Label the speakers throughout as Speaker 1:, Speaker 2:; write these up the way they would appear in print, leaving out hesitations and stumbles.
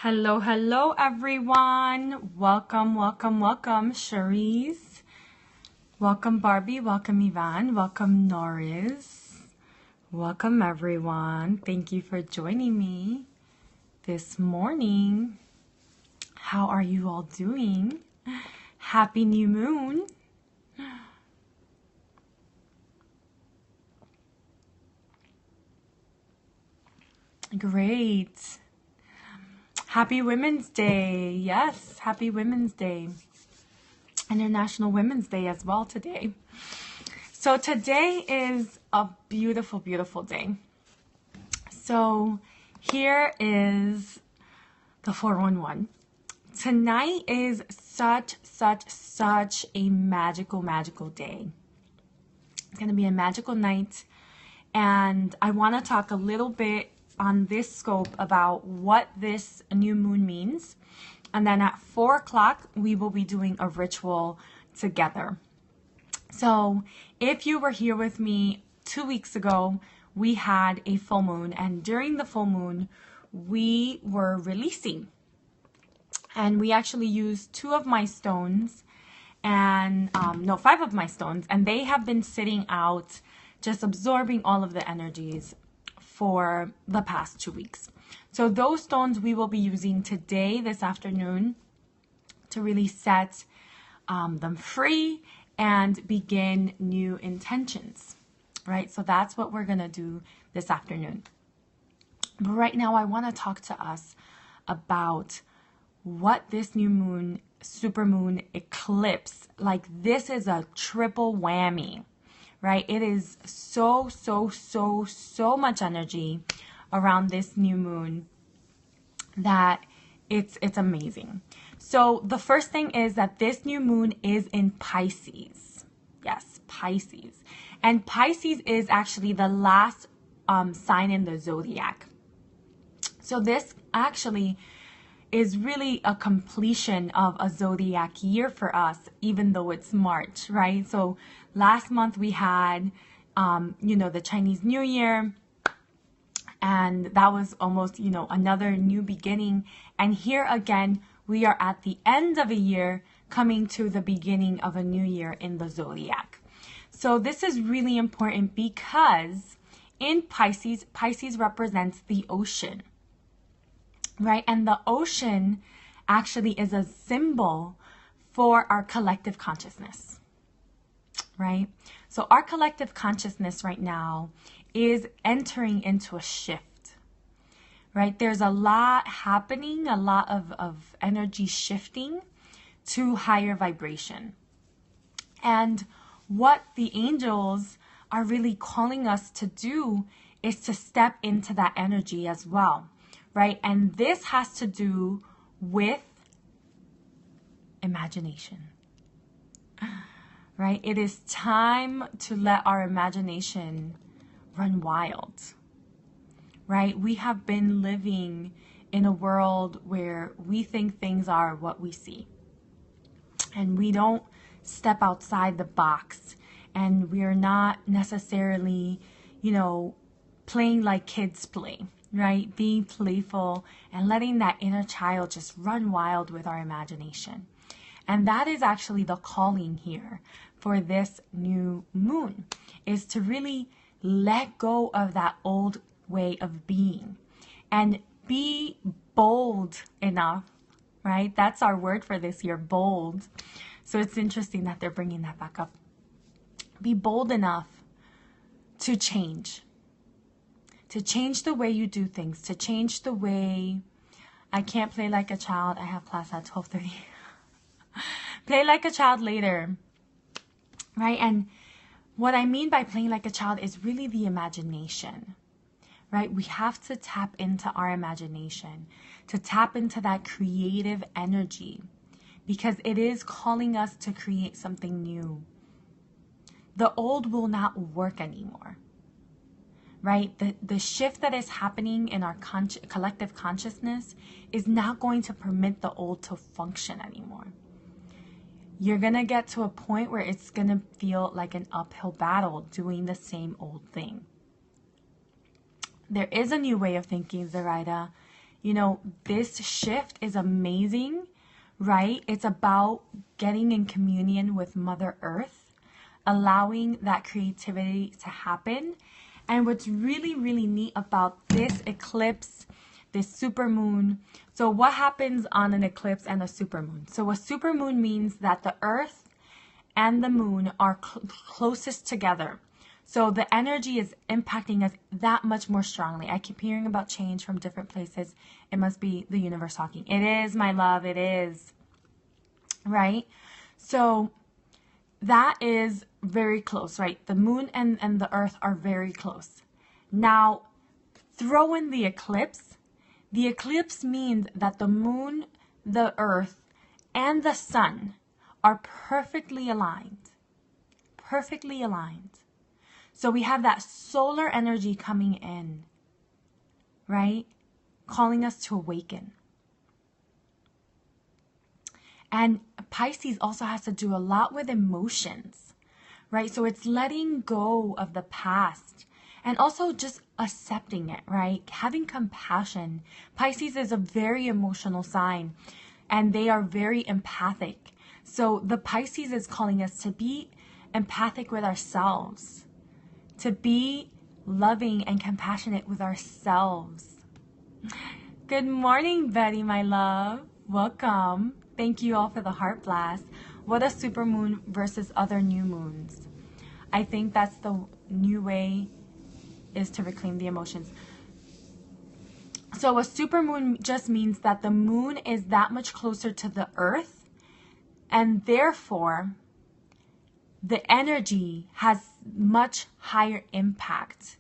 Speaker 1: Hello, hello, everyone. Welcome, welcome, welcome, Cherise. Welcome, Barbie. Welcome, Yvonne. Welcome, Norris. Welcome, everyone. Thank you for joining me this morning. How are you all doing? Happy new moon. Great. Happy Women's Day. Yes, happy Women's Day. International Women's Day as well today. So today is a beautiful, beautiful day. So here is the 411. Tonight is such a magical day. It's going to be a magical night. And I want to talk a little bit on this scope about what this new moon means. And then at 4 o'clock, we will be doing a ritual together. So if you were here with me 2 weeks ago, we had a full moon. And during the full moon, we were releasing. And we actually used 2 of my stones and 5 of my stones. And they have been sitting out, just absorbing all of the energies for the past 2 weeks. So those stones we will be using today, this afternoon, to really set them free and begin new intentions, right? So that's what we're gonna do this afternoon. But right now I wanna talk to us about what this new moon, supermoon eclipse, like this is a triple whammy. Right? It is so much energy around this new moon that it's amazing. So the first thing is that this new moon is in Pisces. Yes, Pisces. And Pisces is actually the last sign in the zodiac. So this actually is really a completion of a zodiac year for us, even though it's March, right? So last month we had, the Chinese New Year, and that was almost, another new beginning. And here again, we are at the end of a year coming to the beginning of a new year in the zodiac. So this is really important because in Pisces, Pisces represents the ocean. Right? And the ocean actually is a symbol for our collective consciousness, right? So our collective consciousness right now is entering into a shift, right? There's a lot happening, a lot of energy shifting to higher vibration. And what the angels are really calling us to do is to step into that energy as well. Right? And this has to do with imagination. Right? It is time to let our imagination run wild. Right? We have been living in a world where we think things are what we see. And we don't step outside the box. And we're not necessarily, playing like kids play. Right? Being playful and letting that inner child just run wild with our imagination. And that is actually the calling here for this new moon, is to really let go of that old way of being and be bold enough, right? That's our word for this year, bold. So it's interesting that they're bringing that back up. Be bold enough to change. To change the way you do things, to change the way, I can't play like a child, I have class at 12:30. Play like a child later, right? And what I mean by playing like a child is really the imagination, right? We have to tap into our imagination, to tap into that creative energy, because it is calling us to create something new. The old will not work anymore. Right? The shift that is happening in our collective consciousness is not going to permit the old to function anymore. You're going to get to a point where it's going to feel like an uphill battle doing the same old thing. There is a new way of thinking, Zoraida. you know, this shift is amazing, right? It's about getting in communion with Mother Earth, allowing that creativity to happen. And what's really, really neat about this eclipse, this supermoon. So what happens on an eclipse and a supermoon? So a supermoon means that the Earth and the moon are closest together. So the energy is impacting us that much more strongly. I keep hearing about change from different places. It must be the universe talking. It is, my love, it is. Right? So that is very close, right? The moon and the earth are very close. Now, throw in the eclipse. The eclipse means that the moon, the earth, and the sun are perfectly aligned. Perfectly aligned. So we have that solar energy coming in, right? Calling us to awaken. And Pisces also has to do a lot with emotions, right? So it's letting go of the past and also just accepting it, right? Having compassion. Pisces is a very emotional sign and they are very empathic. So the Pisces is calling us to be empathic with ourselves, to be loving and compassionate with ourselves. Good morning, Betty, my love. Welcome. Thank you all for the heart blast. What a supermoon versus other new moons. I think that's the new way, is to reclaim the emotions. So a supermoon just means that the moon is that much closer to the earth, and therefore the energy has much higher impact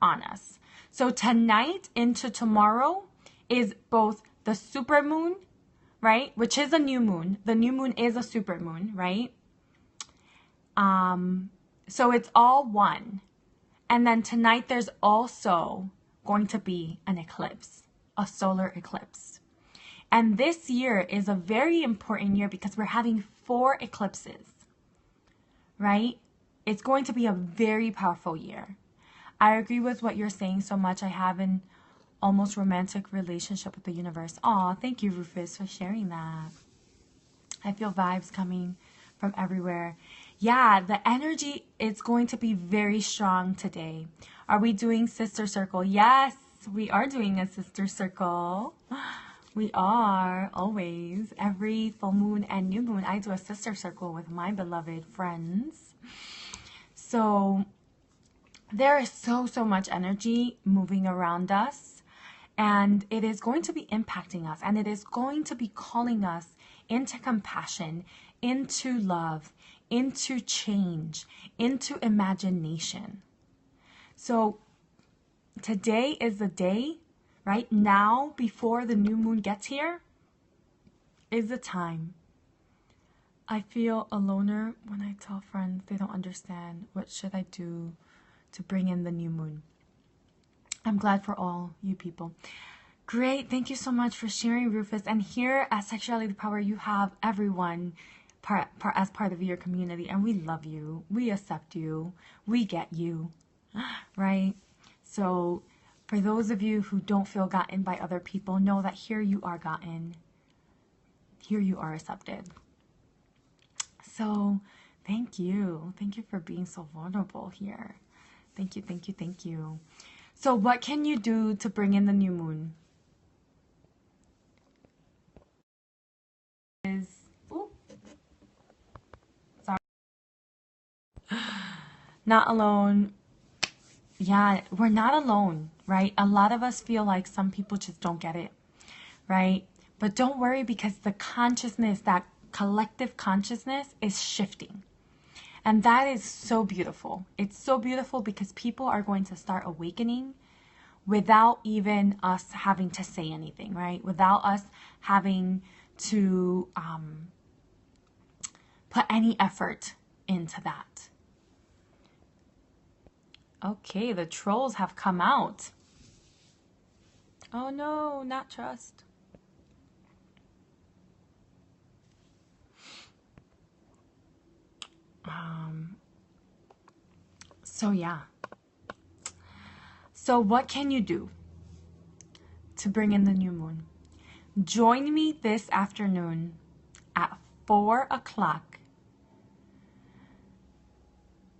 Speaker 1: on us. So tonight into tomorrow is both the supermoon, right? Which is a new moon. The new moon is a supermoon, right? So it's all one. And then tonight there's also going to be an eclipse, a solar eclipse. And this year is a very important year because we're having 4 eclipses, right? It's going to be a very powerful year. I agree with what you're saying so much. I have an almost romantic relationship with the universe. Aw, thank you, Rufus, for sharing that. I feel vibes coming from everywhere. Yeah, the energy is going to be very strong today. Are we doing sister circle? Yes, we are doing a sister circle. We are, always. Every full moon and new moon, I do a sister circle with my beloved friends. So there is so much energy moving around us, and it is going to be impacting us, and it is going to be calling us into compassion, into love, into change, into imagination. So today is the day, right now, before the new moon gets here, is the time. I feel a loner when I tell friends they don't understand. What should I do to bring in the new moon? I'm glad for all you people. Great. Thank you so much for sharing, Rufus. And here at Sexuality Power, you have everyone as part of your community. And we love you. We accept you. We get you. Right? So for those of you who don't feel gotten by other people, know that here you are gotten. Here you are accepted. So thank you. Thank you for being so vulnerable here. Thank you, thank you, thank you. So what can you do to bring in the new moon? Sorry. Not alone. Yeah, we're not alone, right? A lot of us feel like some people just don't get it, right? But don't worry, because the consciousness, that collective consciousness, is shifting. And that is so beautiful. It's so beautiful because people are going to start awakening without even us having to say anything, right? Without us having to put any effort into that. Okay, the trolls have come out. Oh no, not trust. So yeah. So what can you do to bring in the new moon. Join me this afternoon at 4 o'clock,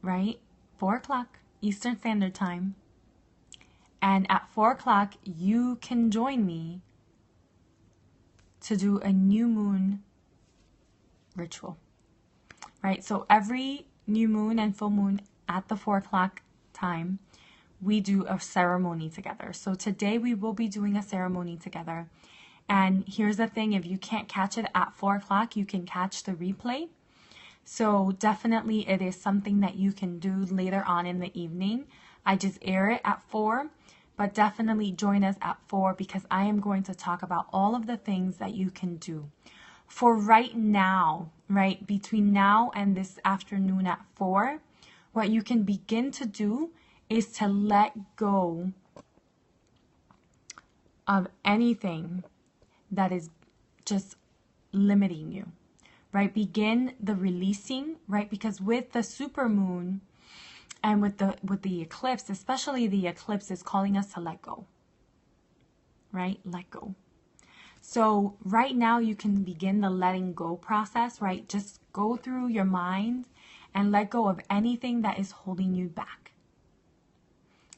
Speaker 1: right? 4 o'clock Eastern Standard Time. And at 4 o'clock, you can join me to do a new moon ritual, right? So every new moon and full moon at the 4 o'clock time, we do a ceremony together. So today we will be doing a ceremony together. And here's the thing, if you can't catch it at 4 o'clock, you can catch the replay. So definitely it is something that you can do later on in the evening. I just air it at 4, but definitely join us at 4 because I am going to talk about all of the things that you can do. For right now, right, between now and this afternoon at 4, what you can begin to do is to let go of anything that is just limiting you, right? Begin the releasing, right? Because with the supermoon and with the eclipse, especially the eclipse is calling us to let go, right? Let go. So right now you can begin the letting go process, right? Just go through your mind and let go of anything that is holding you back.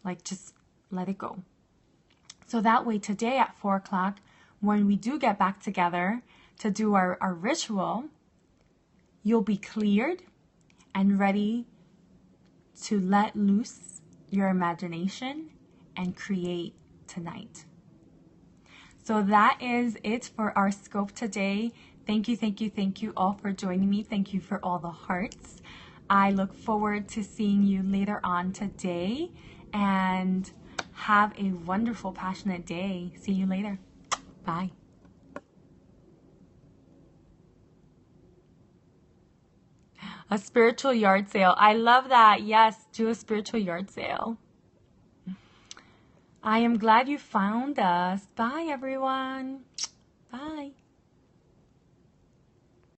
Speaker 1: Like just let it go. So that way today at 4 o'clock, when we do get back together to do our ritual, you'll be cleared and ready to let loose your imagination and create tonight. So that is it for our scope today. Thank you all for joining me. Thank you for all the hearts. I look forward to seeing you later on today, and have a wonderful, passionate day. See you later. Bye. A spiritual yard sale. I love that. Yes, do a spiritual yard sale. I am glad you found us. Bye, everyone. Bye.